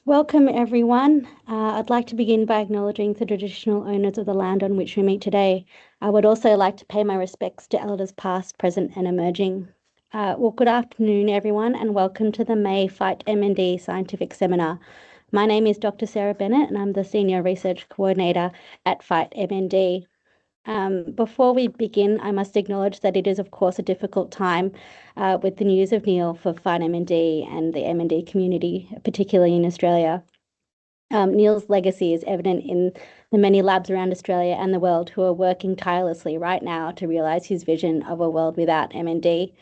Welcome everyone. I'd like to begin by acknowledging the traditional owners of the land on which we meet today. I would also like to pay my respects to elders past, present and emerging. Good afternoon everyone and welcome to the May FightMND Scientific Seminar. My name is Dr. Sarah Bennett and I'm the Senior Research Coordinator at FightMND. Before we begin, I must acknowledge that it is, of course, a difficult time with the news of Neil for FightMND and the MND community, particularly in Australia. Neil's legacy is evident in the many labs around Australia and the world who are working tirelessly right now to realise his vision of a world without MND.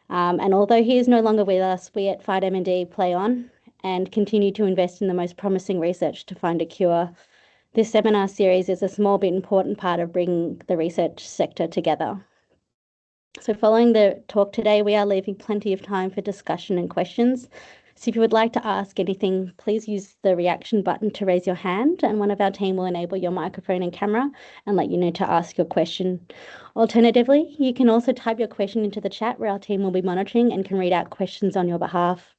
And although he is no longer with us, we at FightMND play on and continue to invest in the most promising research to find a cure. This seminar series is a small but important part of bringing the research sector together. So following the talk today, we are leaving plenty of time for discussion and questions. So if you would like to ask anything, please use the reaction button to raise your hand and one of our team will enable your microphone and camera and let you know to ask your question. Alternatively, you can also type your question into the chat where our team will be monitoring and can read out questions on your behalf.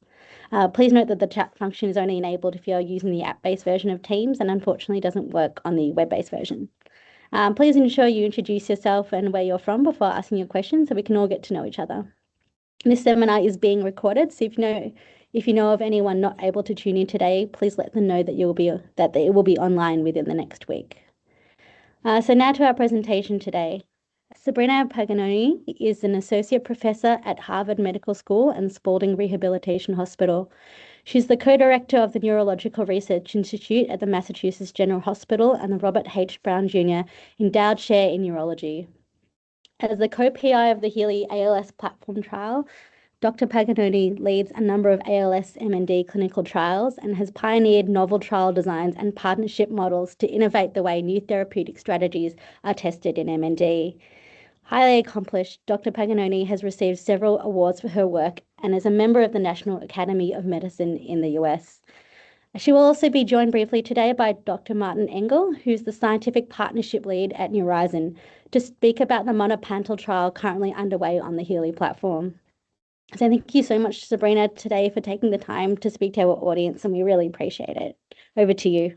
Please note that the chat function is only enabled if you're using the app-based version of Teams and unfortunately doesn't work on the web-based version. Please ensure you introduce yourself and where you're from before asking your question so we can all get to know each other. This seminar is being recorded, so if you know of anyone not able to tune in today, please let them know that it will be online within the next week. So now to our presentation today. Sabrina Paganoni is an associate professor at Harvard Medical School and Spaulding Rehabilitation Hospital. She's the co-director of the Neurological Research Institute at the Massachusetts General Hospital and the Robert H. Brown Jr. Endowed Chair in Neurology. As the co-PI of the HEALEY ALS platform trial, Dr. Paganoni leads a number of ALS MND clinical trials and has pioneered novel trial designs and partnership models to innovate the way new therapeutic strategies are tested in MND. Highly accomplished, Dr. Paganoni has received several awards for her work and is a member of the National Academy of Medicine in the US. She will also be joined briefly today by Dr. Martin Engel, who's the Scientific Partnership Lead at Reimagining, to speak about the monopantal trial currently underway on the HEALEY platform. So thank you so much, Sabrina, today for taking the time to speak to our audience, and we really appreciate it. Over to you.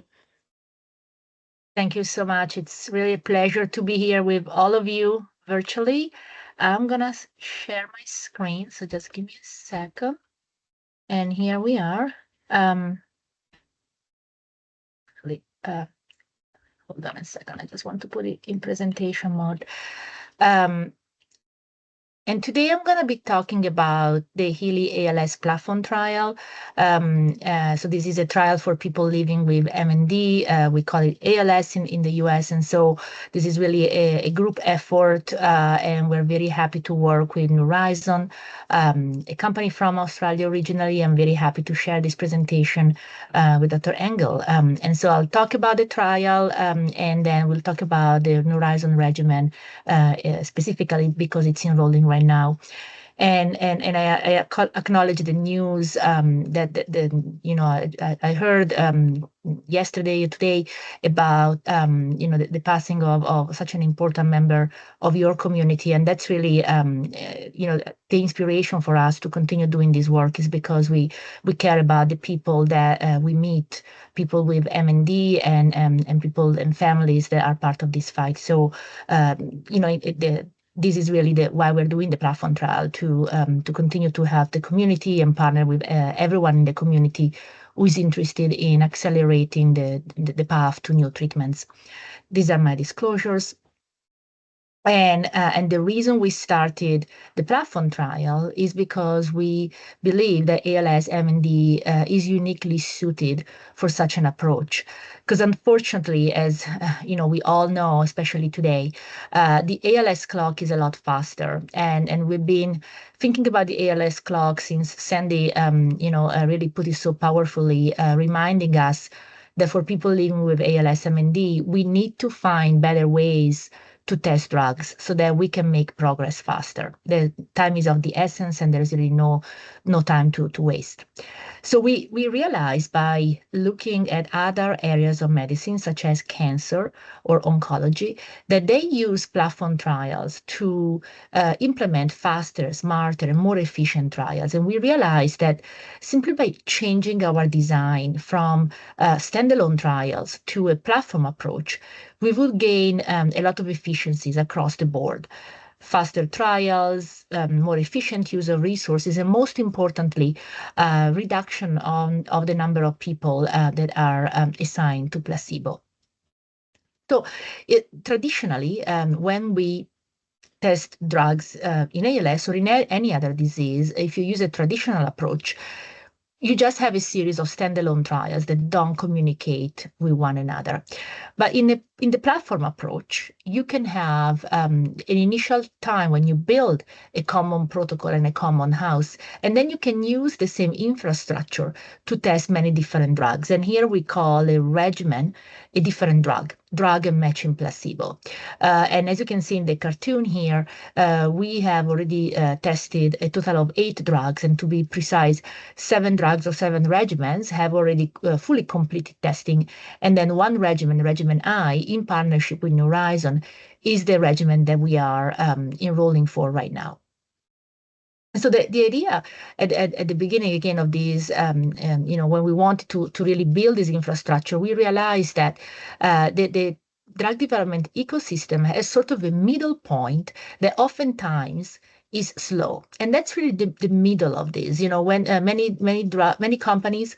Thank you so much. It's really a pleasure to be here with all of you virtually. I'm gonna share my screen, so just give me a second. And here we are. Hold on a second. I just want to put it in presentation mode. And today I'm going to be talking about the HEALEY ALS platform trial. So this is a trial for people living with MND. We call it ALS in the US. And so this is really a group effort. And we're very happy to work with Horizon, a company from Australia originally. I'm very happy to share this presentation with Dr. Engel. And so I'll talk about the trial and then we'll talk about the Horizon regimen specifically because it's enrolling right now. And I acknowledge the news that I heard yesterday or today about the passing of such an important member of your community, and that's really the inspiration for us to continue doing this work is because we care about the people that we meet, people with MND and people and families that are part of this fight. So this is really why we're doing the platform trial to continue to have the community and partner with everyone in the community who is interested in accelerating the path to new treatments. These are my disclosures. And the reason we started the platform trial is because we believe that ALS MND is uniquely suited for such an approach. Because unfortunately, as we all know, especially today, the ALS clock is a lot faster, and we've been thinking about the ALS clock since Sandy, really put it so powerfully, reminding us that for people living with ALS MND, we need to find better ways to test drugs so that we can make progress faster. The time is of the essence, and there's really no time to waste. So we realized by looking at other areas of medicine, such as cancer or oncology, that they use platform trials to implement faster, smarter, and more efficient trials. And we realized that simply by changing our design from standalone trials to a platform approach, we would gain a lot of efficiencies across the board. Faster trials, more efficient use of resources, and most importantly, reduction of the number of people that are assigned to placebo. So traditionally, when we test drugs in ALS or in any other disease, if you use a traditional approach, you just have a series of standalone trials that don't communicate with one another. But in the platform approach, you can have an initial time when you build a common protocol and a common house, and then you can use the same infrastructure to test many different drugs. And here we call a regimen a different drug and matching placebo. And as you can see in the cartoon here, we have already tested a total of 8 drugs, and to be precise, 7 drugs or 7 regimens have already fully completed testing. And then one regimen, regimen I, in partnership with New Horizon, is the regimen that we are enrolling for right now. So the idea at the beginning again of these, when we wanted to really build this infrastructure, we realized that the drug development ecosystem has sort of a middle point that oftentimes is slow, and that's really the middle of this. When many companies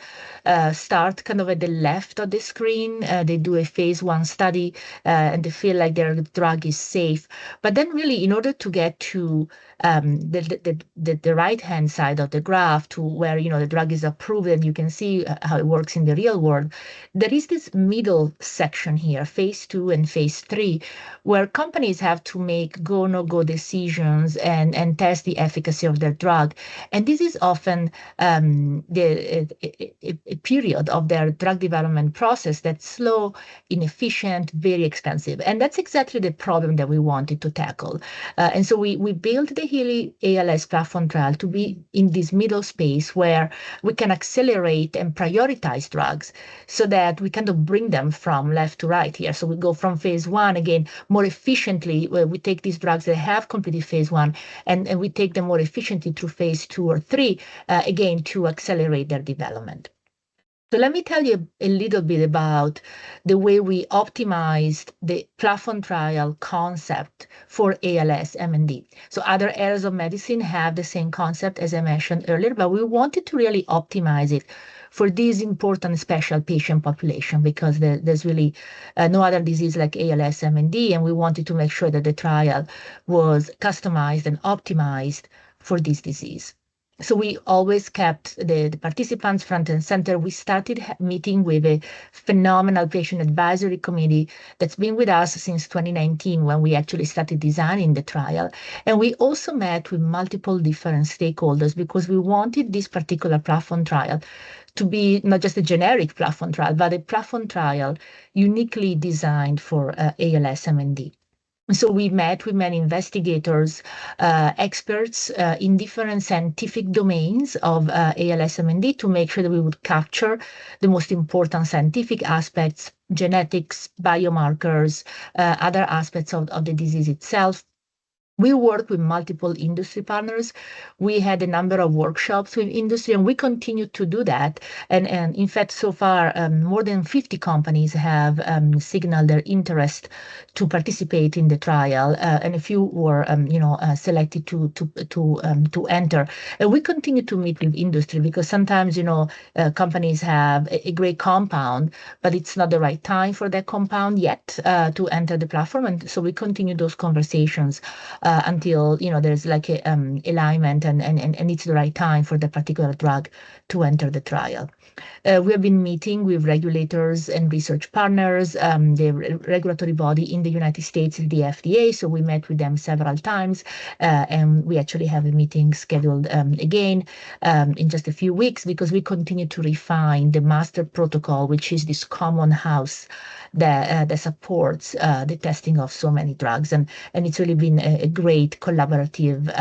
start kind of at the left of the screen, they do a phase 1 study and they feel like their drug is safe, but then really in order to get to the right-hand side of the graph to where the drug is approved and you can see how it works in the real world, there is this middle section here, phase 2 and phase 3, where companies have to make go no go decisions and test the efficacy of their drug. And this is often a period of their drug development process that's slow, inefficient, very expensive. And that's exactly the problem that we wanted to tackle. And so we built the HEALEY ALS platform trial to be in this middle space where we can accelerate and prioritize drugs so that we kind of bring them from left to right here. So we go from phase 1 again more efficiently, where we take these drugs that have completed phase 1 and we take them more efficiently through phase 2 or 3, again, to accelerate their development. So let me tell you a little bit about the way we optimized the platform trial concept for ALS MND. So other areas of medicine have the same concept as I mentioned earlier, but we wanted to really optimize it for this important special patient population because there's really no other disease like ALS MND, and we wanted to make sure that the trial was customized and optimized for this disease. So we always kept the participants front and center. We started meeting with a phenomenal patient advisory committee that's been with us since 2019 when we actually started designing the trial. And we also met with multiple different stakeholders because we wanted this particular platform trial to be not just a generic platform trial, but a platform trial uniquely designed for ALS MND. So we met with many investigators, experts in different scientific domains of ALS MND to make sure that we would capture the most important scientific aspects, genetics, biomarkers, other aspects of the disease itself. We work with multiple industry partners. We had a number of workshops with industry, and we continue to do that. And in fact, so far, more than 50 companies have signaled their interest to participate in the trial, and a few were, selected to enter. And we continue to meet with industry because sometimes, companies have a great compound, but it's not the right time for that compound yet to enter the platform. And so we continue those conversations until there's like a alignment and it's the right time for the particular drug to enter the trial. We have been meeting with regulators and research partners, the regulatory body in the United States, the FDA. So we met with them several times, and we actually have a meeting scheduled again in just a few weeks, because we continue to refine the master protocol, which is this common house that supports the testing of so many drugs. And it's really been a great collaborative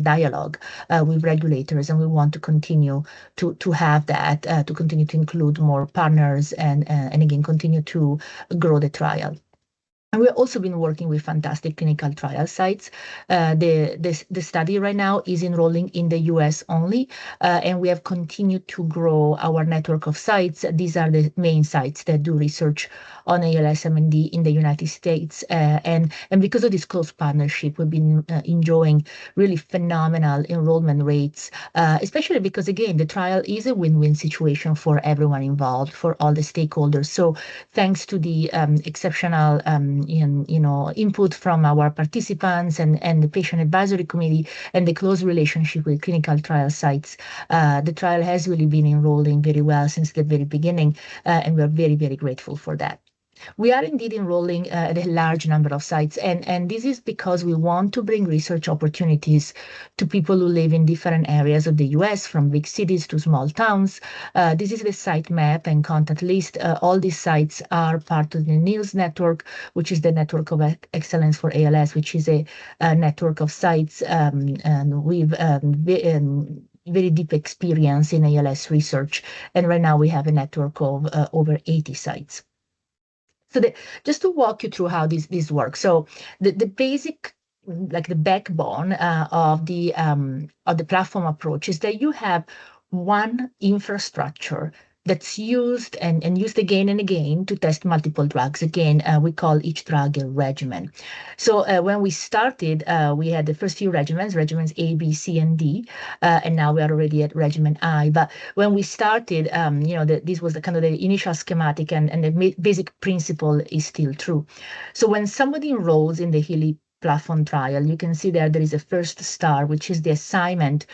dialogue with regulators, and we want to continue to have that, to continue to include more partners and again continue to grow the trial. And we've also been working with fantastic clinical trial sites. The study right now is enrolling in the US only, and we have continued to grow our network of sites. These are the main sites that do research on ALS-MND in the United States. And because of this close partnership, we've been enjoying really phenomenal enrollment rates, especially because, again, the trial is a win-win situation for everyone involved, for all the stakeholders. So thanks to the exceptional input from our participants and the patient advisory committee and the close relationship with clinical trial sites, the trial has really been enrolling very well since the very beginning, and we're very, very grateful for that. We are indeed enrolling at a large number of sites, and this is because we want to bring research opportunities to people who live in different areas of the US, from big cities to small towns. This is the site map and contact list. All these sites are part of the NEALS network, which is the Network of Excellence for ALS, which is a network of sites and with very deep experience in ALS research. And right now we have a network of over 80 sites. So just to walk you through how this works. So the basic, like the backbone of the platform approach is that you have one infrastructure that's used and used again and again to test multiple drugs. Again, we call each drug a regimen. So when we started, we had the first few regimens A, B, C, and D, and now we are already at regimen I. But when we started, this was the kind of the initial schematic, and the basic principle is still true. So when somebody enrolls in the HEALEY platform trial, you can see there is a first star, which is the assignment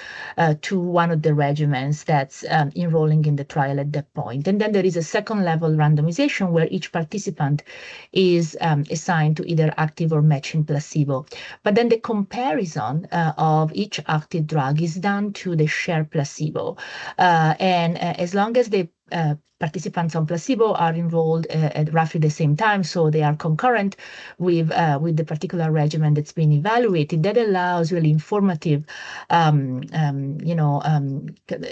to one of the regimens that's enrolling in the trial at that point. And then there is a second level randomization where each participant is assigned to either active or matching placebo. But then the comparison of each active drug is done to the shared placebo. And as long as the participants on placebo are enrolled at roughly the same time, so they are concurrent with the particular regimen that's being evaluated. That allows really informative,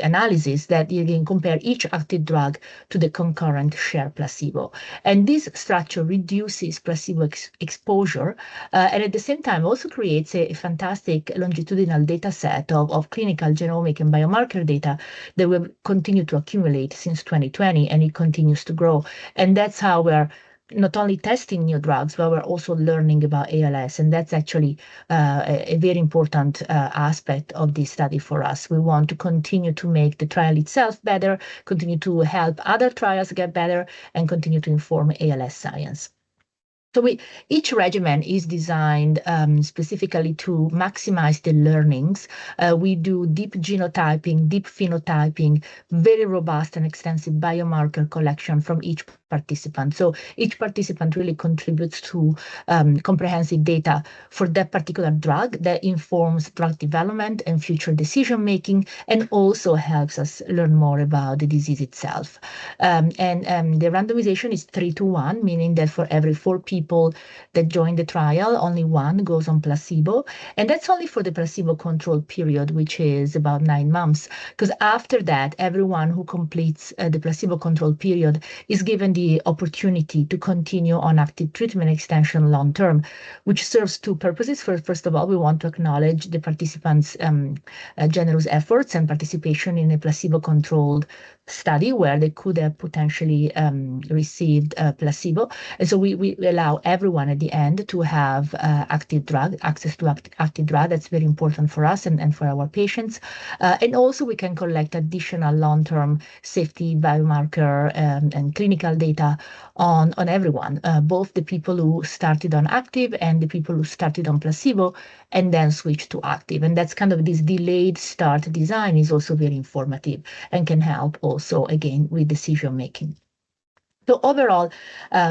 analysis that you can compare each active drug to the concurrent shared placebo. And this structure reduces placebo exposure, and at the same time also creates a fantastic longitudinal data set of clinical, genomic, and biomarker data that will continue to accumulate since 2020, and it continues to grow. And that's how we're not only testing new drugs, but we're also learning about ALS. And that's actually a very important aspect of this study for us. We want to continue to make the trial itself better, continue to help other trials get better, and continue to inform ALS science. So each regimen is designed specifically to maximize the learnings. We do deep genotyping, deep phenotyping, very robust and extensive biomarker collection from each participant. So each participant really contributes to comprehensive data for that particular drug that informs drug development and future decision-making, and also helps us learn more about the disease itself. And the randomization is 3-to-1, meaning that for every 4 people that join the trial, only 1 goes on placebo. And that's only for the placebo-controlled period, which is about 9 months. Because after that, everyone who completes the placebo-controlled period is given the opportunity to continue on active treatment extension long-term, which serves 2 purposes. First of all, we want to acknowledge the participants' generous efforts and participation in a placebo-controlled study where they could have potentially received placebo. And so we allow allow everyone at the end to have active drug, access to active drug. That's very important for us and for our patients. And also we can collect additional long-term safety biomarker and clinical data on everyone, both the people who started on active and the people who started on placebo and then switched to active. And that's kind of this delayed start design is also very informative and can help also, again, with decision making. So overall,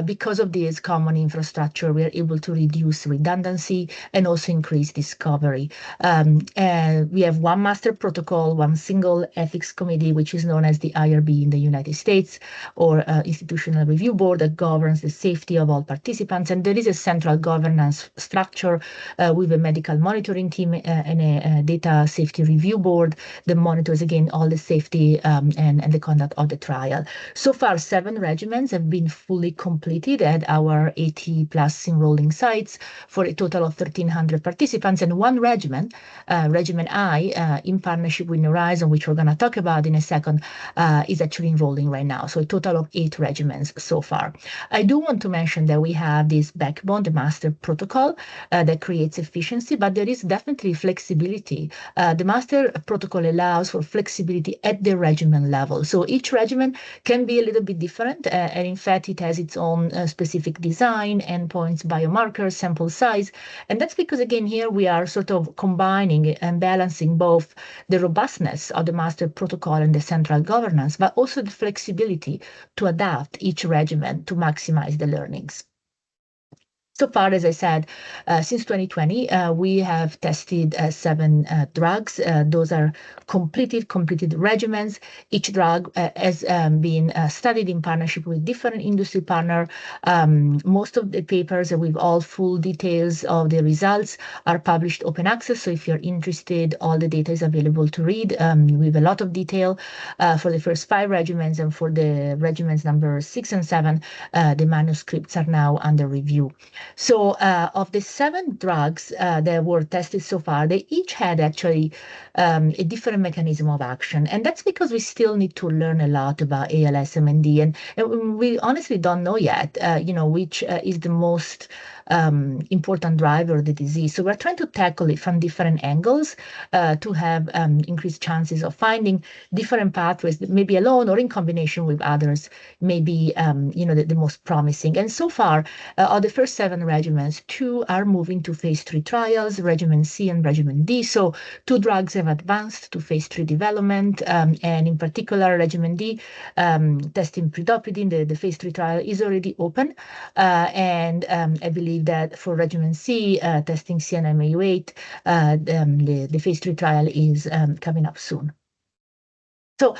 because of this common infrastructure, we are able to reduce redundancy and also increase discovery. And we have one master protocol, one single ethics committee, which is known as the IRB in the United States, or Institutional Review Board, that governs the safety of all participants. And there is a central governance structure with a medical monitoring team and a data safety review board that monitors, again, all the safety and the conduct of the trial. So far, 7 regimens have been fully completed at our 80 plus enrolling sites for a total of 1,300 participants, and one regimen, Regimen I, in partnership with Horizon, which we're going to talk about in a second, is actually enrolling right now. So a total of 8 regimens so far. I do want to mention that we have this backbone, the master protocol, that creates efficiency, but there is definitely flexibility. The master protocol allows for flexibility at the regimen level. So each regimen can be a little bit different, and in fact, it has its own specific design, endpoints, biomarkers, sample size. And that's because, again, here we are sort of combining and balancing both the robustness of the master protocol and the central governance, but also the flexibility to adapt each regimen to maximize the learnings. So far, as I said, since 2020, we have tested 7 drugs. Those are completed regimens. Each drug has been studied in partnership with different industry partners. Most of the papers with all full details of the results are published open access. So if you're interested, all the data is available to read with a lot of detail for the first 5 regimens, and for the regimens number 6 and 7, the manuscripts are now under review. So of the 7 drugs that were tested so far, they each had actually a different mechanism of action. And that's because we still need to learn a lot about ALS, MND, and we honestly don't know yet, which is the most important driver of the disease. So we're trying to tackle it from different angles to have increased chances of finding different pathways that maybe alone or in combination with others may be the most promising. And so far, of the first 7 regimens, 2 are moving to phase 3 trials, Regimen C and Regimen D. So 2 drugs have advanced to phase 3 development, and in particular, Regimen D, testing pridopidine, the phase 3 trial is already open, and I believe that for Regimen C, testing CNMAU8, the phase 3 trial is coming up soon. So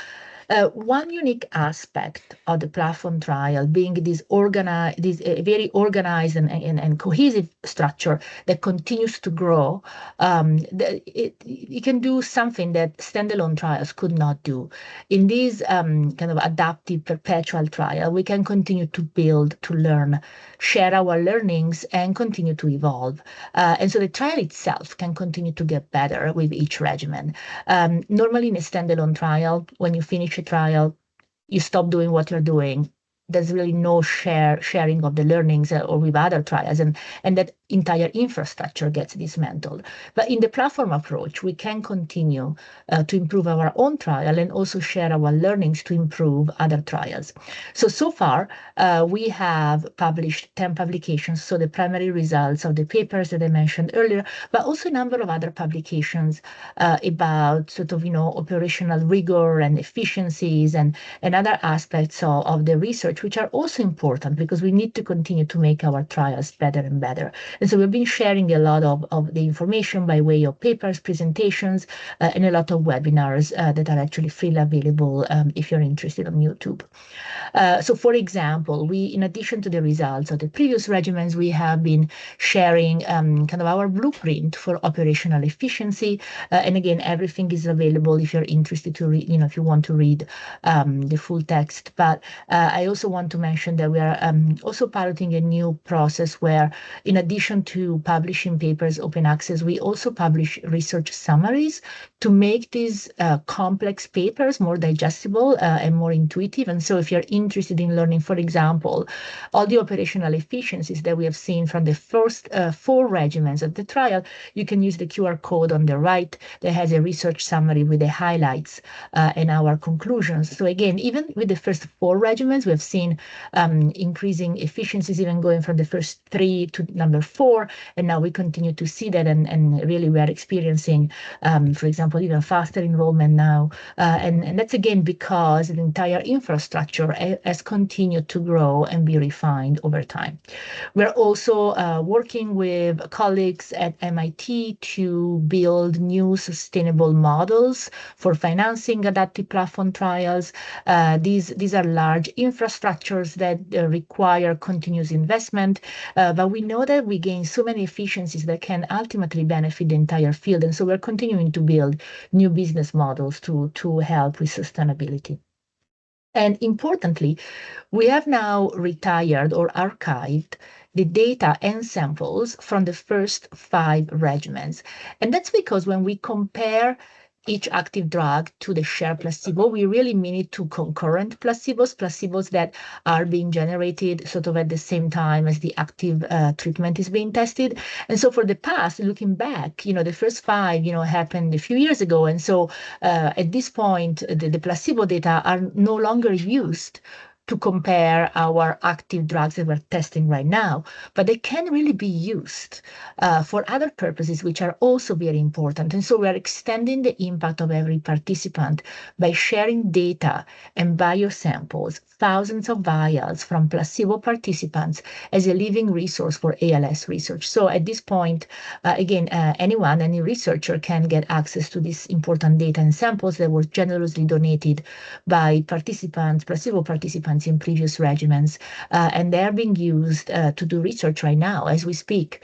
one unique aspect of the platform trial being this very organized and cohesive structure that continues to grow, it can do something that standalone trials could not do. In this kind of adaptive perpetual trial, we can continue to build, to learn, share our learnings, and continue to evolve. And so the trial itself can continue to get better with each regimen. Normally in a standalone trial, when you finish a trial, you stop doing what you're doing. There's really no sharing of the learnings or with other trials, and that entire infrastructure gets dismantled. But in the platform approach, we can continue to improve our own trial and also share our learnings to improve other trials. So far, we have published 10 publications, so the primary results of the papers that I mentioned earlier, but also a number of other publications about sort of, operational rigor and efficiencies and other aspects of the research, which are also important because we need to continue to make our trials better and better. And so we've been sharing a lot of the information by way of papers, presentations, and a lot of webinars that are actually freely available if you're interested on YouTube. So for example, in addition to the results of the previous regimens, we have been sharing kind of our blueprint for operational efficiency. And again, everything is available if you're interested to read, if you want to read the full text. But I also also want to mention that we are also piloting a new process where, in addition to publishing papers open access, we also publish research summaries to make these complex papers more digestible and more intuitive. And so if you're interested in learning, for example, all the operational efficiencies that we have seen from the first 4 regimens of the trial, you can use the QR code on the right that has a research summary with the highlights and our conclusions. So again, even with the first 4 regimens, we have seen increasing efficiencies, even going from the first 3 to number 4. And now we continue to see that, and really we are experiencing, for example, even faster enrollment now. And that's again because the entire infrastructure has continued to grow and be refined over time. We're also working with colleagues at MIT to build new sustainable models for financing adaptive platform trials. These are large infrastructures that require continuous investment, but we know that we gain so many efficiencies that can ultimately benefit the entire field. And so we're continuing to build new business models to help with sustainability. And importantly, we have now retired or archived the data and samples from the first 5 regimens. And that's because when we compare each active drug to the shared placebo, we really mean it to concurrent placebos that are being generated sort of at the same time as the active treatment is being tested. And so for the past, looking back, the first 5, happened a few years ago. And so at this point, the placebo data are no longer used to compare our active drugs that we're testing right now, but they can really be used for other purposes, which are also very important. And so we are extending the impact of every participant by sharing data and biosamples, thousands of vials from placebo participants as a living resource for ALS research. So at this point, again, any researcher can get access to these important data and samples that were generously donated by placebo participants in previous regimens, and they're being used to do research right now as we speak.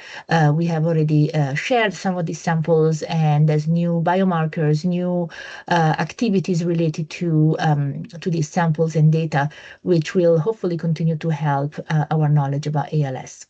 We have already shared some of these samples, and there's new biomarkers, new activities related to these samples and data, which will hopefully continue to help our knowledge about ALS.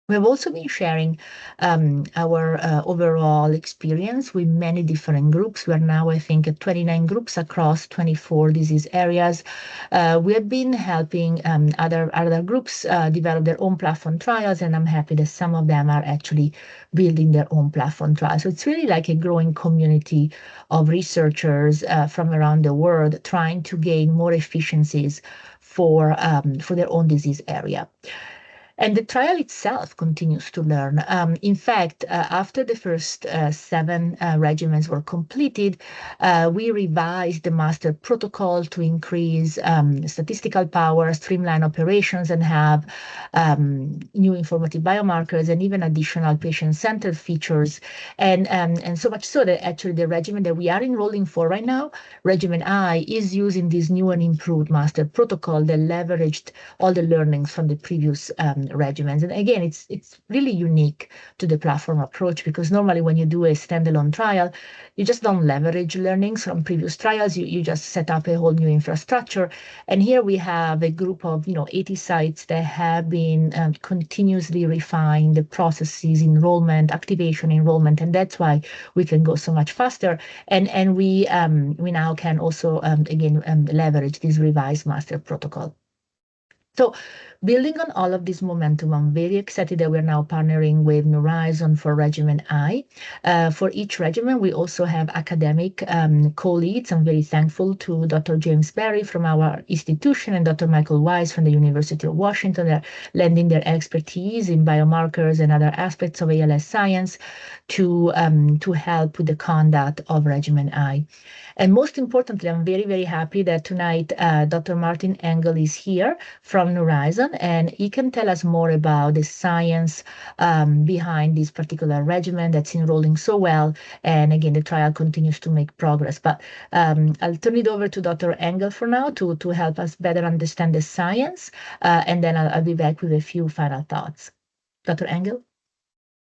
We've also been sharing our overall experience with many different groups. We are now, I think, at 29 groups across 24 disease areas. We have been helping other groups develop their own platform trials, and I'm happy that some of them are actually building their own platform trials. So it's really like a growing community of researchers from around the world trying to gain more efficiencies for their own disease area. And the trial itself continues to learn. In fact, after the first 7 regimens were completed, we revised the master protocol to increase statistical power, streamline operations, and have new informative biomarkers and even additional patient-centered features. And so much so that actually the regimen that we are enrolling for right now, regimen I, is using this new and improved master protocol that leveraged all the learnings from the previous regimens. And again, it's really unique to the platform approach, because normally when you do a standalone trial, you just don't leverage learnings from previous trials. You just set up a whole new infrastructure. And here we have a group of 80 sites that have been continuously refined the processes, enrollment, activation, enrollment, and that's why we can go so much faster. And we now can also again leverage this revised master protocol. So building on all of this momentum, I'm very excited that we're now partnering with Horizon for regimen I. For each regimen, we also have academic co-leads. I'm very thankful to Dr. James Berry from our institution and Dr. Michael Wise from the University of Washington. They're lending their expertise in biomarkers and other aspects of ALS science to help with the conduct of regimen I. And most importantly, I'm very, very happy that tonight Dr. Martin Engel is here from Horizon, and he can tell us more about the science behind this particular regimen that's enrolling so well. And again, the trial continues to make progress. But I'll turn it over to Dr. Engel for now to help us better understand the science, and then I'll be back with a few final thoughts. Dr. Engel?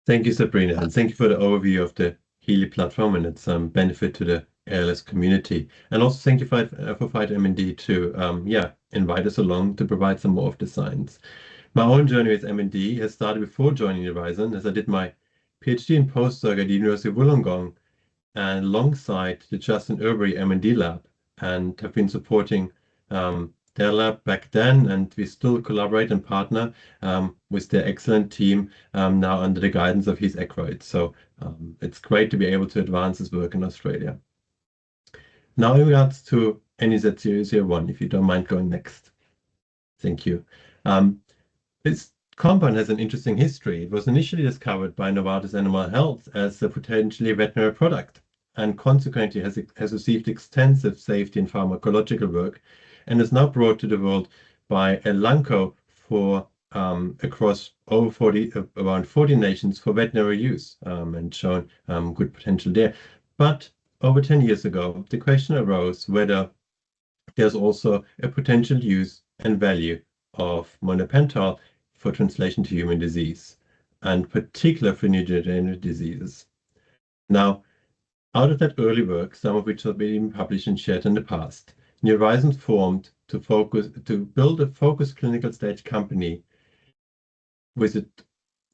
Thank you, Sabrina, and thank you for the overview of the HEALEY platform and its benefit to the ALS community. And also thank you for FightMND to invite us along to provide some more of the science. My own journey with MND has started before joining Horizon, as I did my PhD and postdoc at the University of Wollongong and alongside the Justin Irbury MND lab, and have been supporting their lab back then, and we still collaborate and partner with their excellent team now under the guidance of Heath Ackroyd. So it's great to be able to advance this work in Australia. Now in regards to NEZ001, if you don't mind going next. Thank you. This compound has an interesting history. It was initially discovered by Novartis Animal Health as a potentially veterinary product, and consequently has received extensive safety and pharmacological work, and is now brought to the world by Elanco for across around 40 nations for veterinary use, and shown good potential there. But over 10 years ago, the question arose whether there's also a potential use and value of monopental for translation to human disease, and particular for neurodegenerative diseases. Now, out of that early work, some of which have been published and shared in the past, New Horizons formed to build a focused clinical stage company with a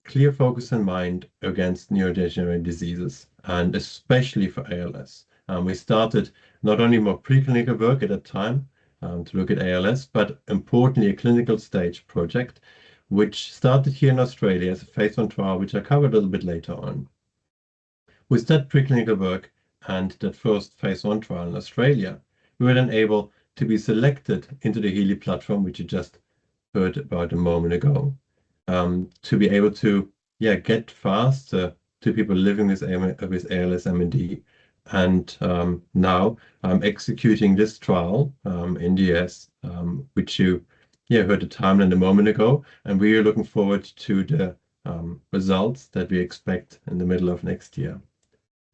clear focus in mind against neurodegenerative diseases, and especially for ALS. We started not only more preclinical work at that time to look at ALS, but importantly a clinical stage project, which started here in Australia as a phase 1 trial, which I covered a little bit later on. With that preclinical work and that first phase 1 trial in Australia, we were then able to be selected into the HEALEY platform, which you just heard about a moment ago, to be able to get fast to people living with ALS MND. And now I'm executing this trial in the US, which you heard the timeline a moment ago, and we are looking forward to the results that we expect in the middle of next year.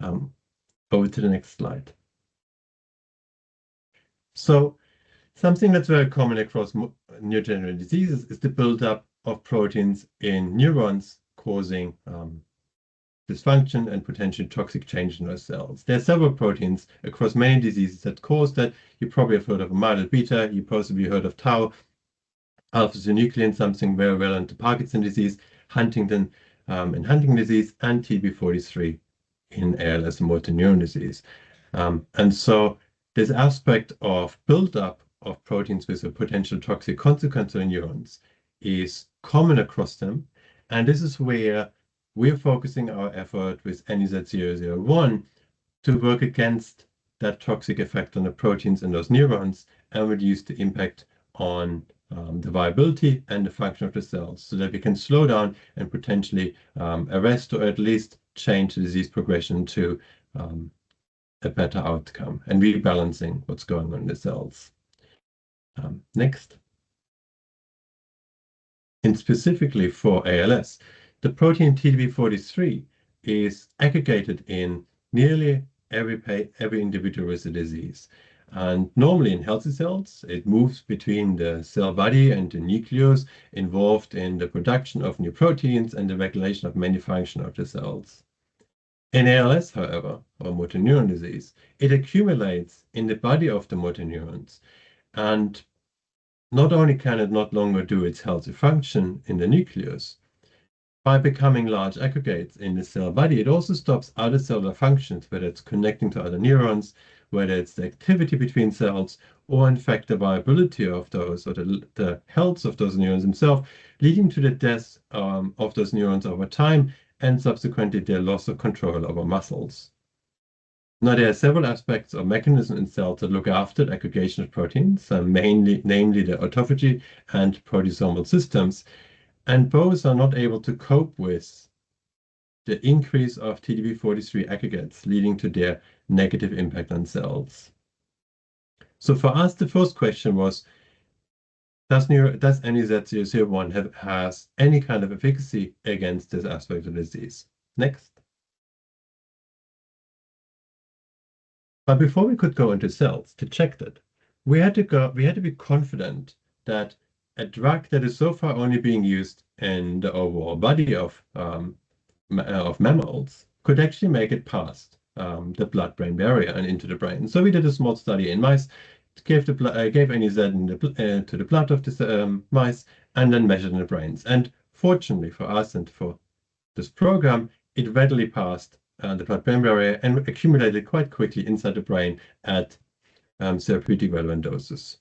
Over to the next slide. So something that's very common across neurodegenerative diseases is the buildup of proteins in neurons causing dysfunction and potentially toxic change in those cells. There are several proteins across many diseases that cause that. You probably have heard of amyloid beta, you possibly heard of tau, alpha-synuclein, something very relevant to Parkinson's disease, Huntington in Huntington disease, and TB43 in ALS and motor neuron disease. And so this aspect of buildup of proteins with a potential toxic consequence on neurons is common across them. And this is where we're focusing our effort with NEZ001 to work against that toxic effect on the proteins in those neurons and reduce the impact on the viability and the function of the cells, so that we can slow down and potentially arrest or at least change the disease progression to a better outcome and rebalancing what's going on in the cells. Next. And specifically for ALS, the protein TDP43 is aggregated in nearly every individual with the disease. And normally in healthy cells, it moves between the cell body and the nucleus, involved in the production of new proteins and the regulation of many functions of the cells. In ALS, however, or motor neuron disease, it accumulates in the body of the motor neurons. And not only can it no longer do its healthy function in the nucleus, by becoming large aggregates in the cell body, it also stops other cellular functions, whether it's connecting to other neurons, whether it's the activity between cells, or in fact the viability of those, or the health of those neurons themselves, leading to the death of those neurons over time, and subsequently their loss of control over muscles. Now, there are several aspects or mechanisms in cells that look after the aggregation of proteins, namely the autophagy and proteasomal systems, and both are not able to cope with the increase of TDP43 aggregates, leading to their negative impact on cells. So for us, the first question was, does NEZ001 has any kind of efficacy against this aspect of the disease? Next. But before we could go into cells to check that, we had to be confident that a drug that is so far only being used in the overall body of mammals could actually make it past the blood-brain barrier and into the brain. So we did a small study in mice gave NEZ to the blood of the mice, and then measured in the brains. And fortunately for us and for this program, it readily passed the blood-brain barrier and accumulated quite quickly inside the brain at therapeutic relevant doses.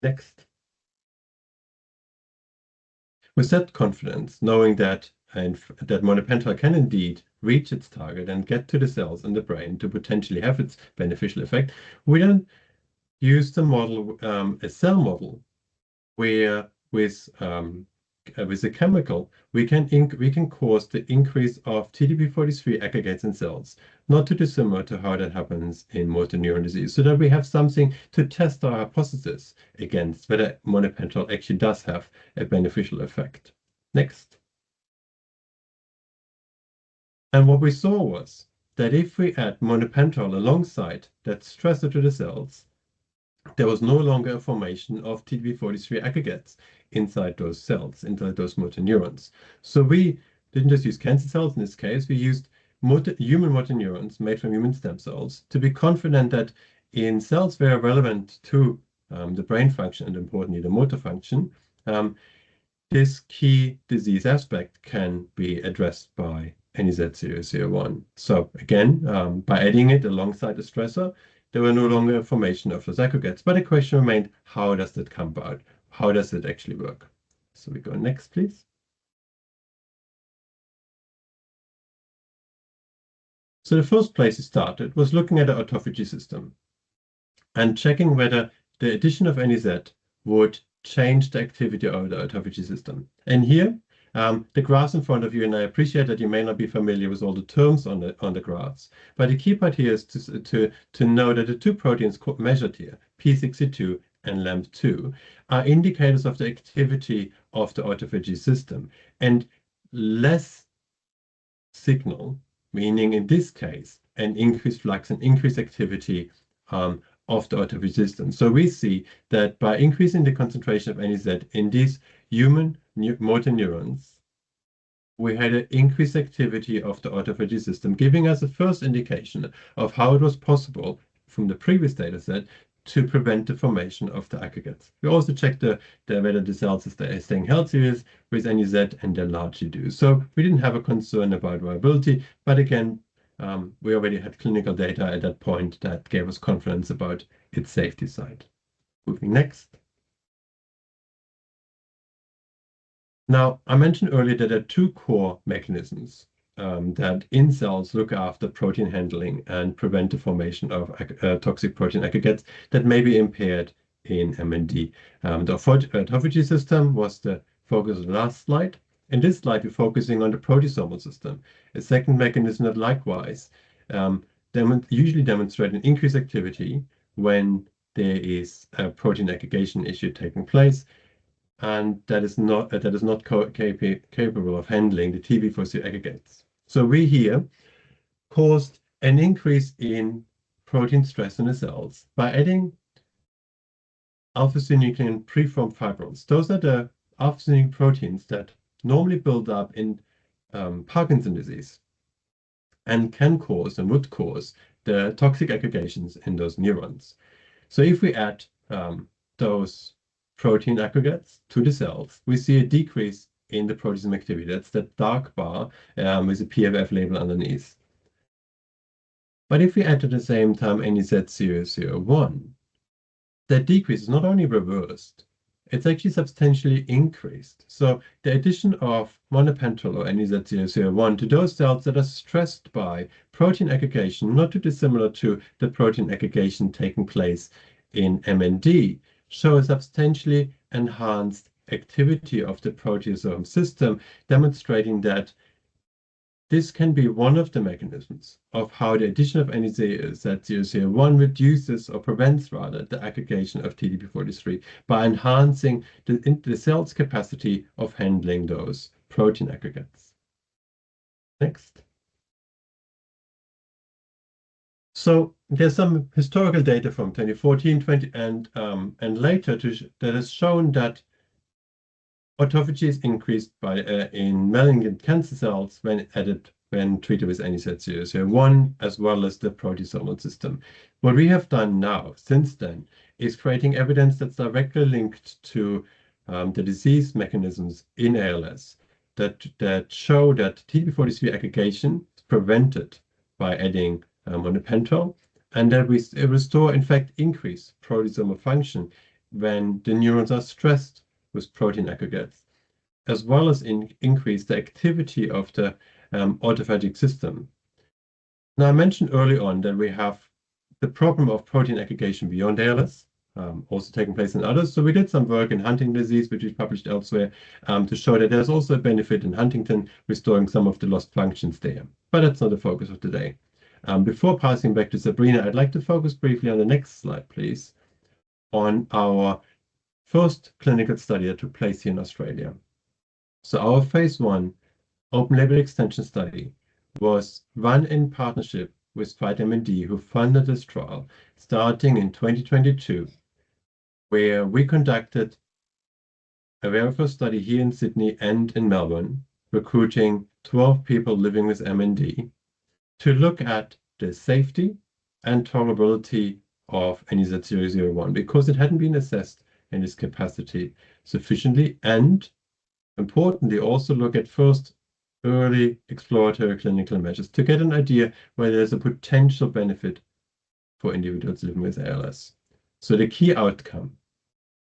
Next. With that confidence, knowing that monopental can indeed reach its target and get to the cells in the brain to potentially have its beneficial effect, we then use the model, a cell model, where with a chemical we can cause the increase of TDP-43 aggregates in cells, not too dissimilar to how that happens in motor neuron disease, so that we have something to test our hypothesis against whether monopental actually does have a beneficial effect. Next. And what we saw was that if we add monopental alongside that stressor to the cells, there was no longer a formation of TDP-43 aggregates inside those cells, inside those motor neurons. So we didn't just use cancer cells in this case, we used human motor neurons made from human stem cells to be confident that in cells very relevant to the brain function and importantly the motor function, this key disease aspect can be addressed by NEZ001. So again, by adding it alongside the stressor, there were no longer a formation of those aggregates, but the question remained, how does that come about? How does it actually work? So we go next, please. So the first place we started was looking at the autophagy system and checking whether the addition of NEZ would change the activity of the autophagy system. And here, the graphs in front of you, and I appreciate that you may not be familiar with all the terms on the graphs, but the key part here is to know that the two proteins measured here, P62 and LAMP2, are indicators of the activity of the autophagy system, and less signal, meaning in this case an increased flux and increased activity of the autophagy system. So we see that by increasing the concentration of NEZ in these human motor neurons, we had an increased activity of the autophagy system, giving us a first indication of how it was possible from the previous data set to prevent the formation of the aggregates. We also checked whether the cells are staying healthy with NEZ, and they largely do. So we didn't have a concern about viability, but again, we already had clinical data at that point that gave us confidence about its safety side. Moving next. Now, I mentioned earlier that there are two core mechanisms that in cells look after protein handling and prevent the formation of toxic protein aggregates that may be impaired in MND. The autophagy system was the focus of the last slide. In this slide, we're focusing on the proteasomal system, a second mechanism that likewise usually demonstrates an increased activity when there is a protein aggregation issue taking place, and that is not capable of handling the TDP-43 aggregates. So we here caused an increase in protein stress in the cells by adding alpha-synuclein preformed fibrils. Those are the alpha-synuclein proteins that normally build up in Parkinson's disease and can cause and would cause the toxic aggregations in those neurons. So if we add those protein aggregates to the cells, we see a decrease in the proteasome activity. That's that dark bar with a PFF label underneath. But if we add at the same time NEZ001, that decrease is not only reversed, it's actually substantially increased. So the addition of monopental or NEZ001 to those cells that are stressed by protein aggregation, not too dissimilar to the protein aggregation taking place in MND, show a substantially enhanced activity of the proteasome system, demonstrating that this can be one of the mechanisms of how the addition of NEZ001 reduces or prevents rather the aggregation of TDP-43 by enhancing the cell's capacity of handling those protein aggregates. Next. So there's some historical data from 2014, 20, and later that has shown that autophagy is increased by in malignant cancer cells when treated with NEZ001, as well as the proteasomal system. What we have done now, since then, is creating evidence that's directly linked to the disease mechanisms in ALS that show that TDP-43 aggregation is prevented by adding monopentyl, and that we restore, in fact, increase proteasomal function when the neurons are stressed with protein aggregates, as well as increase the activity of the autophagic system. Now, I mentioned early on that we have the problem of protein aggregation beyond ALS, also taking place in others. So we did some work in Huntington disease, which is published elsewhere, to show that there's also a benefit in Huntington, restoring some of the lost functions there. But that's not the focus of today. Before passing back to Sabrina, I'd like to focus briefly on the next slide, please, on our first clinical study that took place here in Australia. So our phase 1 open label extension study was run in partnership with FightMND, who funded this trial starting in 2022, where we conducted a very first study here in Sydney and in Melbourne, recruiting 12 people living with MND to look at the safety and tolerability of NEZ001, because it hadn't been assessed in its capacity sufficiently, and importantly also look at first early exploratory clinical measures to get an idea whether there's a potential benefit for individuals living with ALS. So the key outcome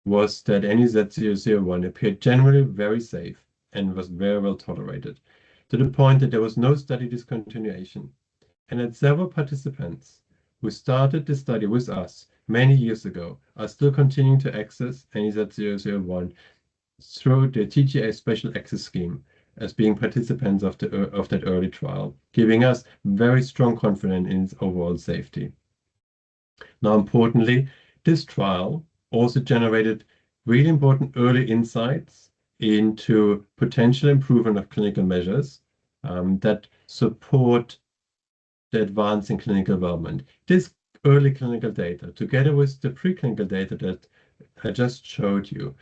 was that NEZ001 appeared generally very safe and was very well tolerated, to the point that there was no study discontinuation. And that several participants who started the study with us many years ago are still continuing to access NEZ001 through the TGA Special Access Scheme as being participants of that early trial, giving us very strong confidence in its overall safety. Now, importantly, this trial also generated really important early insights into potential improvement of clinical measures that support the advance in clinical development. This early clinical data, together with the preclinical data that I just showed you,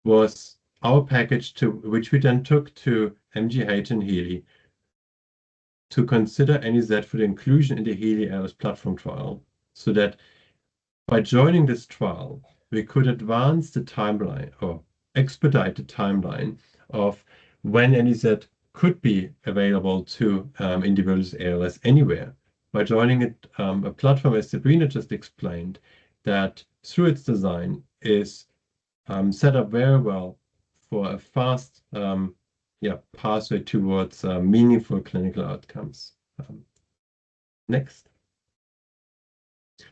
was our package to which we then took to MGH and HEALEY to consider NEZ for the inclusion in the HEALEY ALS platform trial, so that by joining this trial, we could advance the timeline or expedite the timeline of when NEZ could be available to individuals with ALS anywhere. By joining a platform, as Sabrina just explained, that through its design is set up very well for a fast pathway towards meaningful clinical outcomes. Next.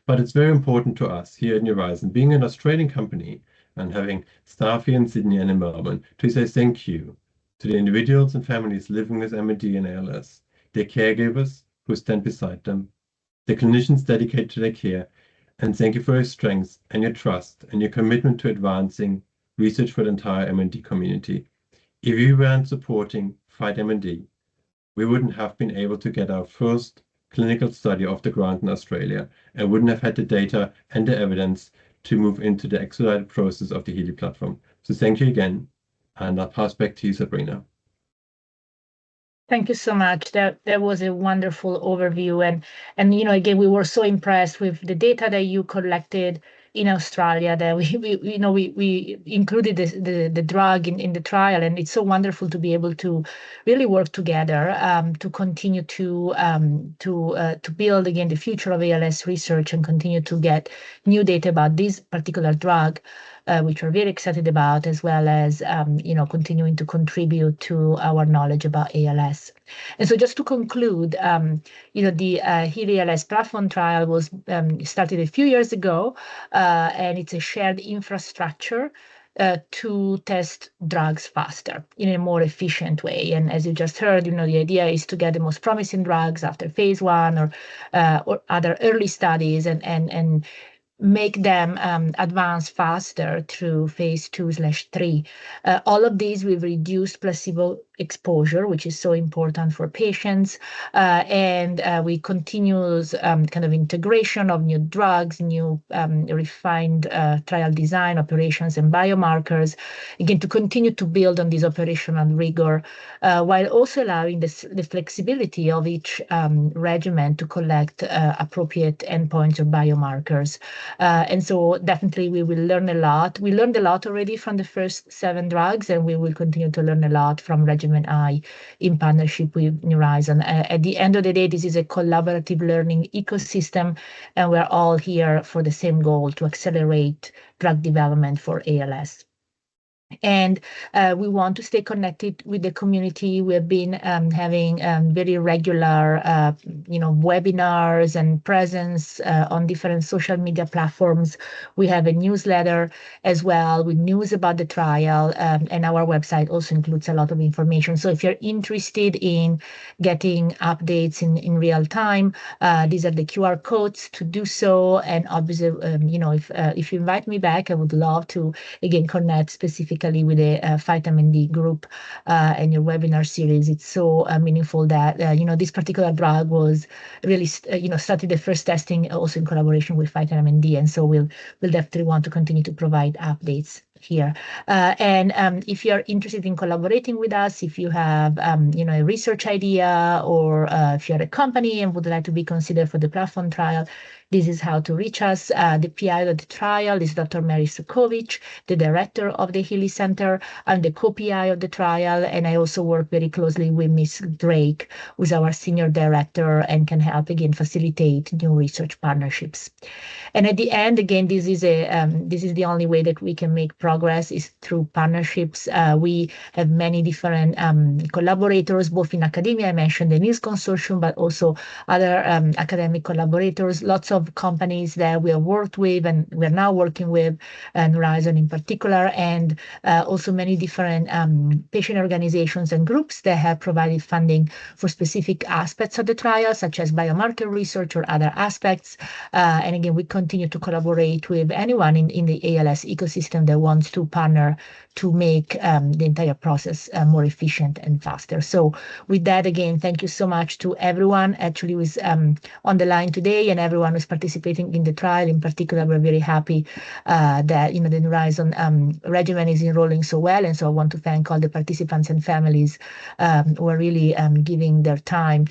But it's very important to us here at Horizon, being an Australian company and having staff here in Sydney and in Melbourne, to say thank you to the individuals and families living with MND and ALS, their caregivers who stand beside them, the clinicians dedicated to their care, and thank you for your strength and your trust and your commitment to advancing research for the entire MND community. If you weren't supporting FightMND, we wouldn't have been able to get our first clinical study off the ground in Australia and wouldn't have had the data and the evidence to move into the expedited process of the HEALEY platform. So thank you again, and I'll pass back to you, Sabrina. Thank you so much. That was a wonderful overview, and again, we were so impressed with the data that you collected in Australia, that we included the drug in the trial, and it's so wonderful to be able to really work together to continue to build again the future of ALS research and continue to get new data about this particular drug, which we're very excited about, as well as continuing to contribute to our knowledge about ALS. And so, just to conclude, the HEALEY ALS platform trial was started a few years ago, and it's a shared infrastructure to test drugs faster in a more efficient way. And as you just heard, the idea is to get the most promising drugs after phase 1 or other early studies, and make them advance faster through phase 2/3. All of these with reduced placebo exposure, which is so important for patients. And we continuous kind of integration of new drugs, new refined trial design, operations, and biomarkers, again, to continue to build on this operational rigor, while also allowing the flexibility of each regimen to collect appropriate endpoints or biomarkers. And so definitely we will learn a lot. We learned a lot already from the first 7 drugs, and we will continue to learn a lot from Regimen I in partnership with Horizon. At the end of the day, this is a collaborative learning ecosystem, and we're all here for the same goal, to accelerate drug development for ALS. And we want to stay connected with the community. We have been having very regular, webinars and presence on different social media platforms. We have a newsletter as well with news about the trial, and our website also includes a lot of information. So if you're interested in getting updates in real time, these are the QR codes to do so. And obviously, if you invite me back, I would love to again connect specifically with the FightMND group and your webinar series. It's so meaningful that this particular drug was really started the first testing also in collaboration with FightMND, and so we'll definitely want to continue to provide updates here. And if you're interested in collaborating with us, if you have a research idea, or if you're a company and would like to be considered for the platform trial, this is how to reach us. The PI of the trial is Dr. Mary Sukovich, the director of the HEALEY Center. I'm the co-PI of the trial, and I also work very closely with Ms. Drake, who's our senior director, and can help again facilitate new research partnerships. And at the end, again, this is the only way that we can make progress is through partnerships. We have many different collaborators, both in academia. I mentioned the NILS Consortium, but also other academic collaborators, lots of companies that we have worked with and we're now working with, and Horizon in particular, and also many different patient organizations and groups that have provided funding for specific aspects of the trial, such as biomarker research or other aspects. And again, we continue to collaborate with anyone in the ALS ecosystem that wants to partner to make the entire process more efficient and faster. So with that, again, thank you so much to everyone actually who's on the line today and everyone who's participating in the trial. In particular, we're very happy that the Horizon regimen is enrolling so well. And so I want to thank all the participants and families who are really giving their time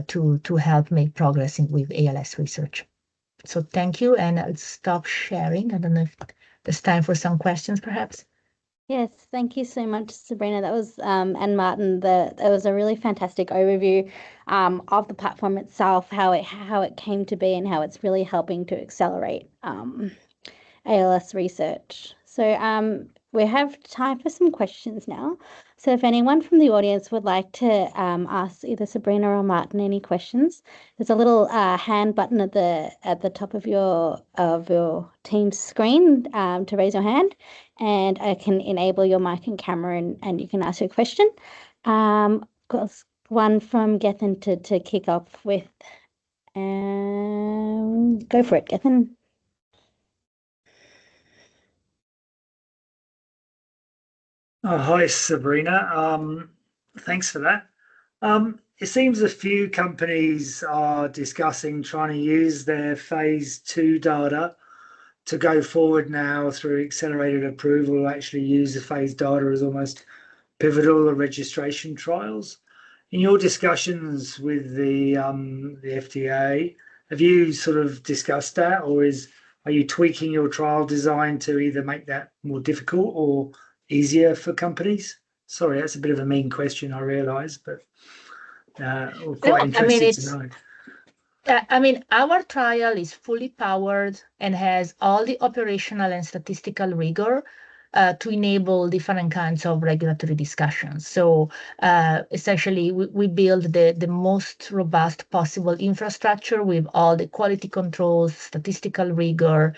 to help make progress with ALS research. So thank you, and I'll stop sharing. I don't know if there's time for some questions, perhaps. Yes, thank you so much, Sabrina. That was and Martin. That was a really fantastic overview of the platform itself, how it came to be, and how it's really helping to accelerate ALS research. So we have time for some questions now. So if anyone from the audience would like to ask either Sabrina or Martin any questions, there's a little hand button at the top of your Teams screen to raise your hand, and I can enable your mic and camera, and you can ask your question. Got one from Gethin to kick off with. Go for it, Gethin. Hi, Sabrina. Thanks for that. It seems a few companies are discussing trying to use their phase 2 data to go forward now through accelerated approval, actually use the phase data as almost pivotal or registration trials. In your discussions with the FDA, have you sort of discussed that, or are you tweaking your trial design to either make that more difficult or easier for companies? Sorry, that's a bit of a mean question, I realise, but we're quite interested to know. Our trial is fully powered and has all the operational and statistical rigor to enable different kinds of regulatory discussions. So essentially, we build the most robust possible infrastructure with all the quality controls, statistical rigor,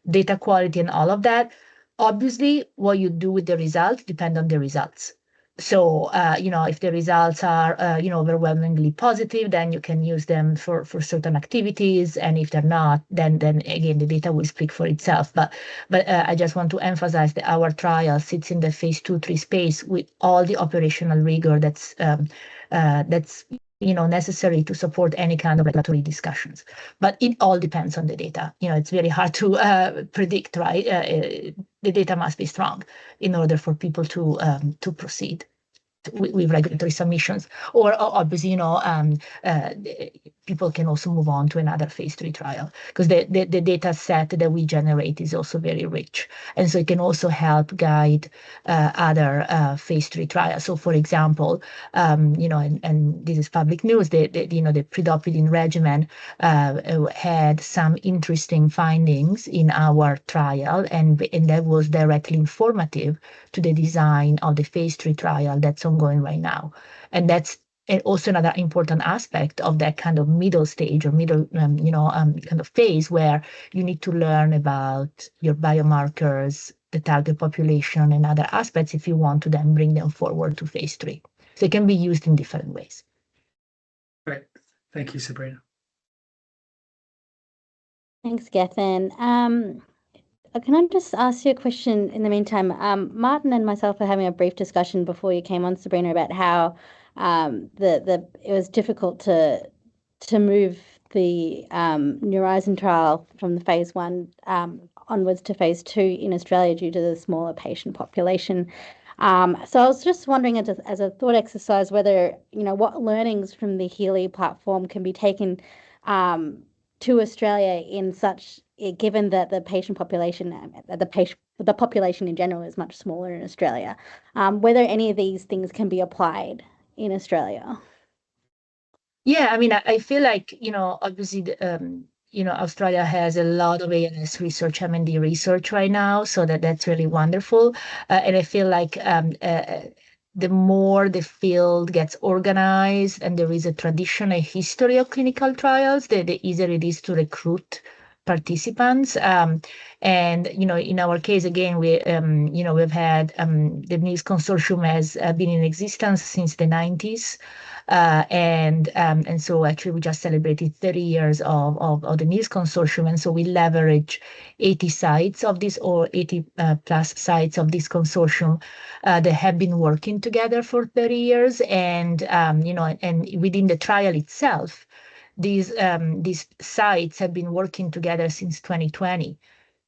data quality, and all of that. Obviously, what you do with the results depend on the results. So, if the results are, overwhelmingly positive, then you can use them for certain activities. And if they're not, then again, the data will speak for itself. But I just want to emphasize that our trial sits in the phase 2-3 space with all the operational rigor that's necessary to support any kind of regulatory discussions. But it all depends on the data. It's very hard to predict, right? The data must be strong in order for people to proceed with regulatory submissions. Or obviously, people can also move on to another phase 3 trial, because the data set that we generate is also very rich. And so it can also help guide other phase 3 trials. So for example, and this is public news, the predopidine regimen had some interesting findings in our trial, and that was directly informative to the design of the phase 3 trial that's ongoing right now. And that's also another important aspect of that kind of middle stage or middle, kind of phase, where you need to learn about your biomarkers, the target population, and other aspects if you want to then bring them forward to phase 3. So it can be used in different ways. Great. Thank you, Sabrina. Thanks, Gethin. Can I just ask you a question in the meantime? Martin and myself were having a brief discussion before you came on, Sabrina, about how it was difficult to move the Horizon trial from the phase 1 onwards to phase 2 in Australia due to the smaller patient population. So I was just wondering, as a thought exercise, whether what learnings from the HEALEY platform can be taken to Australia given that the patient population, the population in general is much smaller in Australia, whether any of these things can be applied in Australia. Yeah, I mean, I feel like, obviously, Australia has a lot of ALS research, MND research right now, so that's really wonderful. And I feel like the more the field gets organized and there is a tradition, a history of clinical trials, the easier it is to recruit participants. And, in our case, again, we've had the NILS Consortium has been in existence since the 90s. And so actually we just celebrated 30 years of the NILS Consortium. And so we leverage 80 sites of this, or 80 plus sites of this consortium that have been working together for 30 years. And, and within the trial itself, these sites have been working together since 2020.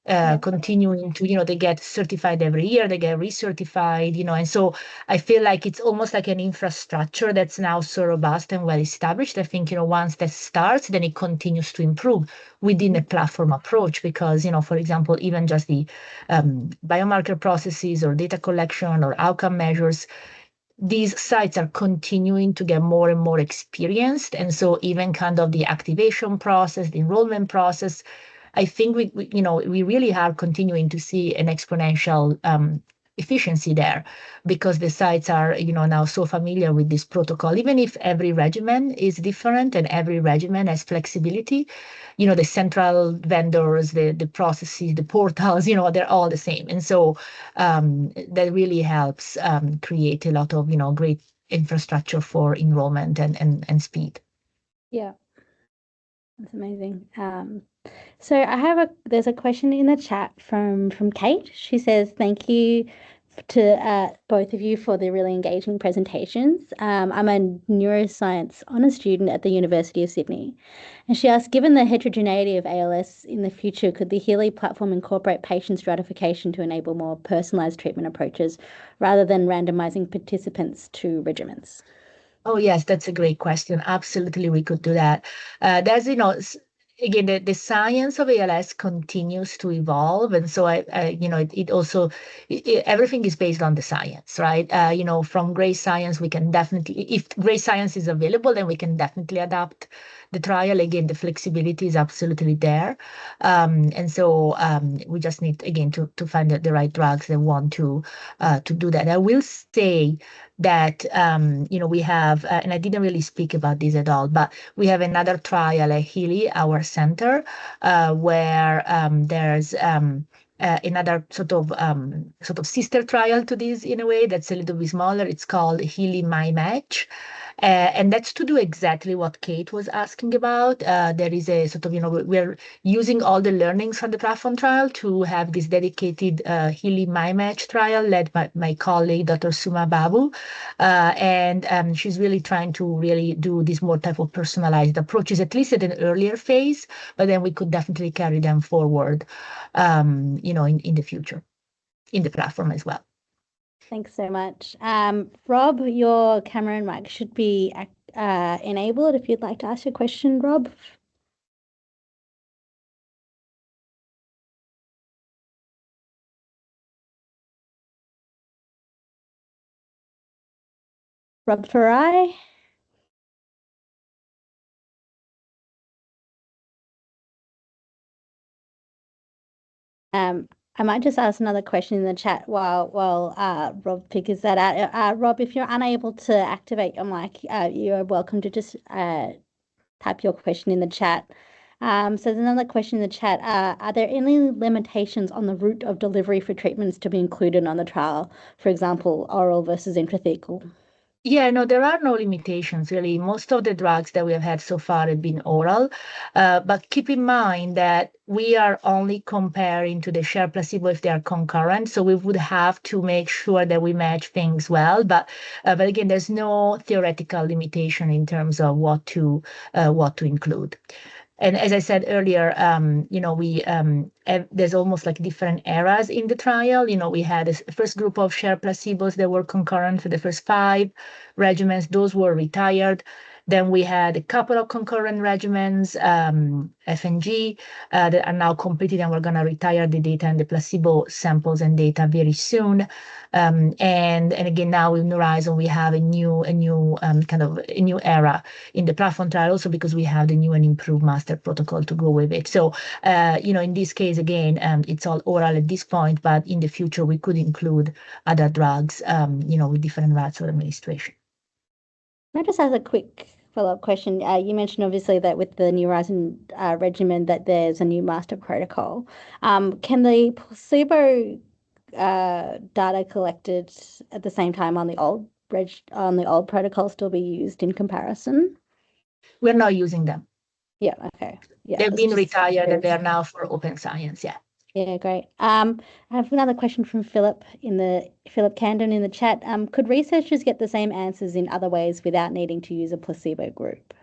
Continuing to, they get certified every year, they get recertified, and so I feel like it's almost like an infrastructure that's now so robust and well established. I think, once that starts, then it continues to improve within a platform approach, because, for example, even just the biomarker processes or data collection or outcome measures, these sites are continuing to get more and more experienced. And so even kind of the activation process, the enrollment process, I think we really are continuing to see an exponential efficiency there, because the sites are now so familiar with this protocol. Even if every regimen is different and every regimen has flexibility, the central vendors, the processes, the portals, they're all the same. And so that really helps create a lot of great infrastructure for enrollment and speed. Yeah, that's amazing. So there's a question in the chat from Kate. She says, thank you to both of you for the really engaging presentations. I'm a neuroscience honours student at the University of Sydney. And she asked, given the heterogeneity of ALS in the future, could the HEALEY platform incorporate patient stratification to enable more personalised treatment approaches rather than randomising participants to regimens? Oh, yes, that's a great question. Absolutely, we could do that. There's, again, the science of ALS continues to evolve. And so, it also, everything is based on the science, right? From gray science, we can definitely, if gray science is available, then we can definitely adapt the trial. Again, the flexibility is absolutely there. And so we just need, again, to find the right drugs that want to do that. I will say that, we have, and I didn't really speak about this at all, but we have another trial at HEALEY, our center, where there's another sort of sister trial to this in a way that's a little bit smaller. It's called HEALEY My Match. And that's to do exactly what Kate was asking about. There is a sort of, we're using all the learnings from the platform trial to have this dedicated HEALEY My Match trial led by my colleague, Dr. Suma Babu. And she's really trying to really do this more type of personalized approaches, at least at an earlier phase, but then we could definitely carry them forward, in the future, in the platform as well. Thanks so much. Rob, your camera and mic should be enabled if you'd like to ask your question, Rob. Rob Farai. I might just ask another question in the chat while Rob figures that out. Rob, if you're unable to activate your mic, you are welcome to just type your question in the chat. So there's another question in the chat. Are there any limitations on the route of delivery for treatments to be included on the trial? For example, oral versus intrathecal? Yeah, no, there are no limitations really. Most of the drugs that we have had so far have been oral, but keep in mind that we are only comparing to the shared placebo if they are concurrent. So we would have to make sure that we match things well. But again, there's no theoretical limitation in terms of what to include. And as I said earlier, there's almost like different eras in the trial. We had a first group of shared placebos that were concurrent for the first 5 regimens. Those were retired. Then we had a couple of concurrent regimens, FNG, that are now completed, and we're going to retire the data and the placebo samples and data very soon. And again, now with Horizon, we have a new era in the platform trial, also because we have the new and improved master protocol to go with it. So, in this case, again, it's all oral at this point, but in the future, we could include other drugs, with different routes of administration. Can I just ask a quick follow-up question? You mentioned obviously that with the New Horizon regimen that there's a new master protocol. Can the placebo data collected at the same time on the old protocol still be used in comparison? We're not using them. Yeah. Okay. Yeah. They've been retired and they are now for open science. Yeah. Yeah, great. I have another question from Philip Candon in the chat. Could researchers get the same answers in other ways without needing to use a placebo group?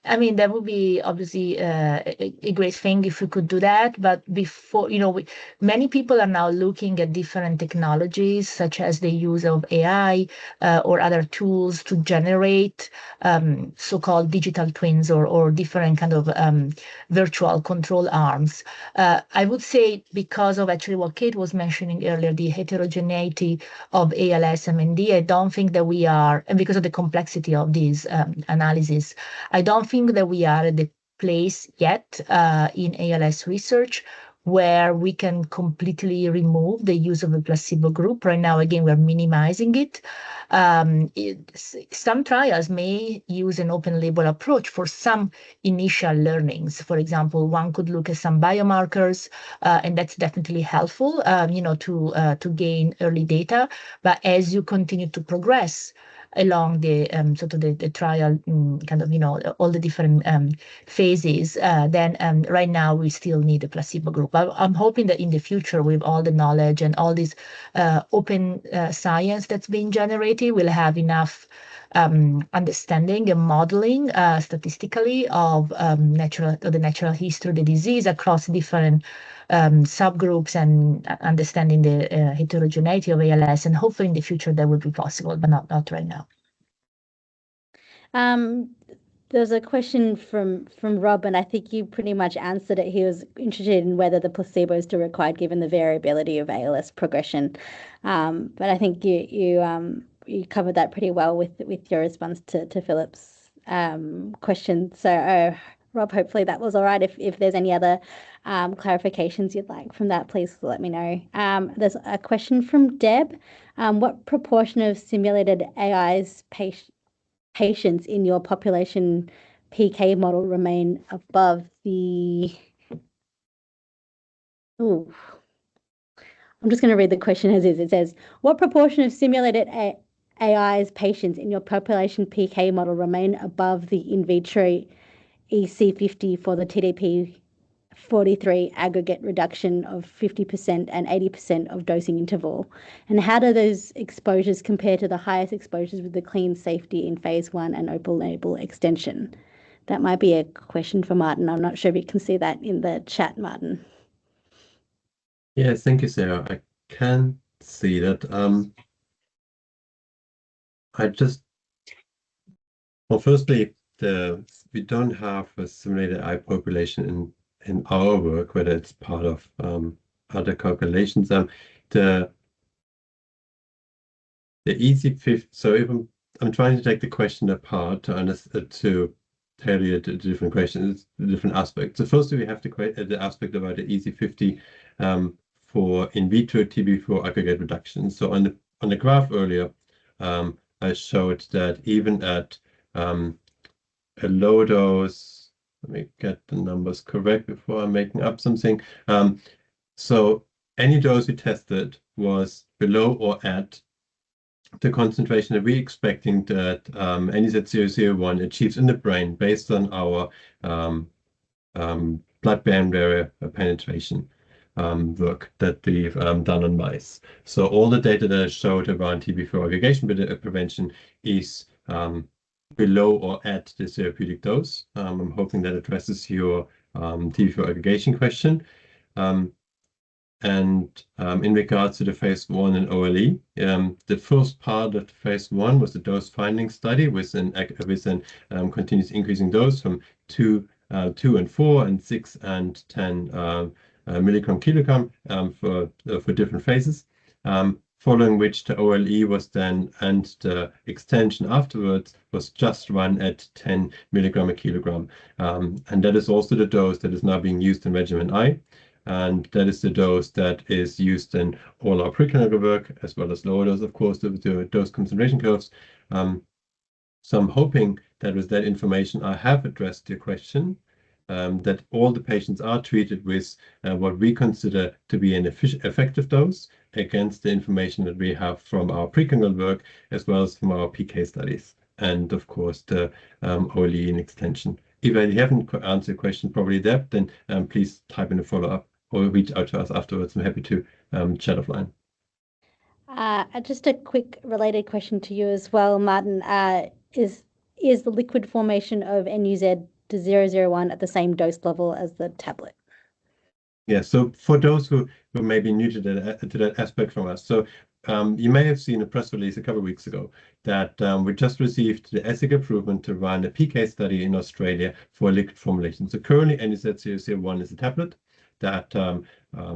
I mean, that would be obviously a great thing if we could do that. But before, many people are now looking at different technologies, such as the use of AI or other tools to generate so-called digital twins or different kind of virtual control arms. I would say because of actually what Kate was mentioning earlier, the heterogeneity of ALS MND, I don't think that we are, and because of the complexity of these analysis, I don't think that we are at the place yet in ALS research where we can completely remove the use of a placebo group. Right now, again, we're minimizing it. Some trials may use an open label approach for some initial learnings. For example, one could look at some biomarkers, and that's definitely helpful, to gain early data. But as you continue to progress along the the trial, all the different phases, then right now we still need a placebo group. I'm hoping that in the future, with all the knowledge and all this open science that's being generated, we'll have enough understanding and modeling statistically of the natural history of the disease across different subgroups and understanding the heterogeneity of ALS. And hopefully in the future that will be possible, but not right now. There's a question from Rob, and I think you pretty much answered it. He was interested in whether the placebo is still required given the variability of ALS progression. But I think you covered that pretty well with your response to Philip's question. So, Rob, hopefully that was all right. If there's any other clarifications you'd like from that, please let me know. There's a question from Deb. What proportion of simulated AI's patients in your population PK model remain above the I'm just going to read the question as is. It says, what proportion of simulated AI's patients in your population PK model remain above the in vitro EC50 for the TDP-43 aggregate reduction of 50% and 80% of dosing interval? And how do those exposures compare to the highest exposures with the clean safety in phase 1 and open label extension? That might be a question for Martin. I'm not sure if you can see that in the chat, Martin. Yes, thank you, Sarah. I can see that. Well, firstly, we don't have a simulated eye population in our work, whether it's part of other calculations. The EC50. So if I'm trying to take the question apart to tell you the different questions, the different aspects. So first, we have the aspect about the EC50 for in vitro TB4 aggregate reduction. So on the graph earlier, I showed that even at a low dose, let me get the numbers correct before I'm making up something. So any dose we tested was below or at the concentration that we're expecting that NEZ001 achieves in the brain based on our blood-brain barrier penetration work that we've done on mice. So all the data that I showed around TB4 aggregation prevention is below or at the therapeutic dose. I'm hoping that addresses your TB4 aggregation question. And in regards to the phase 1 and OLE, the first part of phase 1 was the dose finding study with an continuous increasing dose from 2 and 4 and 6 and 10 milligram kilogram for different phases. Following which the OLE was then, and the extension afterwards was just run at 10 milligram a kilogram. And that is also the dose that is now being used in Regimen I. And that is the dose that is used in all our preclinical work, as well as lower dose, of course, the dose concentration curves. So I'm hoping that with that information, I have addressed your question, that all the patients are treated with what we consider to be an effective dose against the information that we have from our preclinical work, as well as from our PK studies, and of course the OLE in extension. If I haven't answered your question properly there, then please type in a follow-up or reach out to us afterwards. I'm happy to chat offline. Just a quick related question to you as well, Martin. Is the liquid formation of NUZ001 at the same dose level as the tablet? Yeah, so for those who may be new to that aspect from us, so you may have seen a press release a couple of weeks ago that we just received the ESIC approval to run a PK study in Australia for liquid formulation. So currently NUZ001 is a tablet that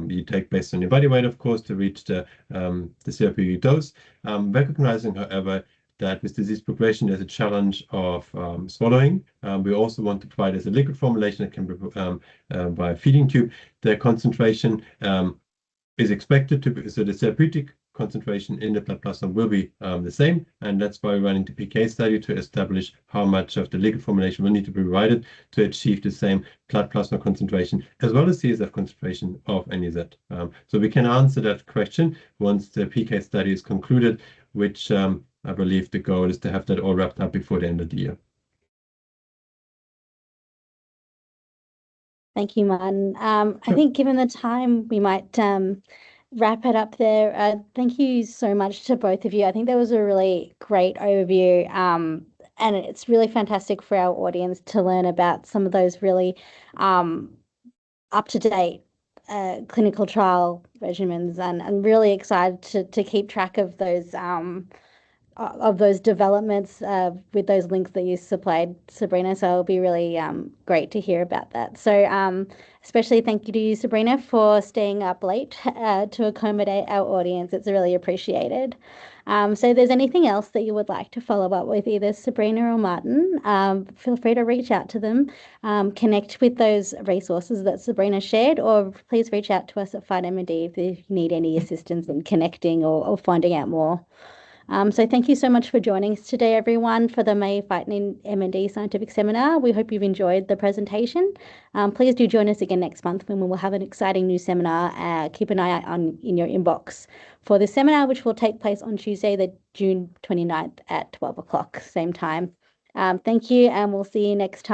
you take based on your body weight, of course, to reach the therapeutic dose. Recognizing, however, that with disease progression, there's a challenge of swallowing. We also want to provide as a liquid formulation that can be by a feeding tube. The concentration is expected to be, so the therapeutic concentration in the blood plasma will be the same, and that's why we're running the PK study to establish how much of the liquid formulation will need to be provided to achieve the same blood plasma concentration as well as CSF concentration of NEZ. So we can answer that question once the PK study is concluded, which I believe the goal is to have that all wrapped up before the end of the year. Thank you, Martin. I think given the time, we might wrap it up there. Thank you so much to both of you. I think that was a really great overview, and it's really fantastic for our audience to learn about some of those really up-to-date clinical trial regimens, and I'm really excited to keep track of those developments with those links that you supplied, Sabrina. So it'll be really great to hear about that. So especially thank you to you, Sabrina, for staying up late to accommodate our audience. It's really appreciated. So if there's anything else that you would like to follow up with either Sabrina or Martin, feel free to reach out to them, connect with those resources that Sabrina shared, or please reach out to us at FightMND if you need any assistance in connecting or finding out more. So thank you so much for joining us today, everyone, for the May FightMND Scientific Seminar. We hope you've enjoyed the presentation. Please do join us again next month when we will have an exciting new seminar. Keep an eye out in your inbox for the seminar, which will take place on Tuesday, the June 29th at 12 o'clock, same time. Thank you, and we'll see you next time.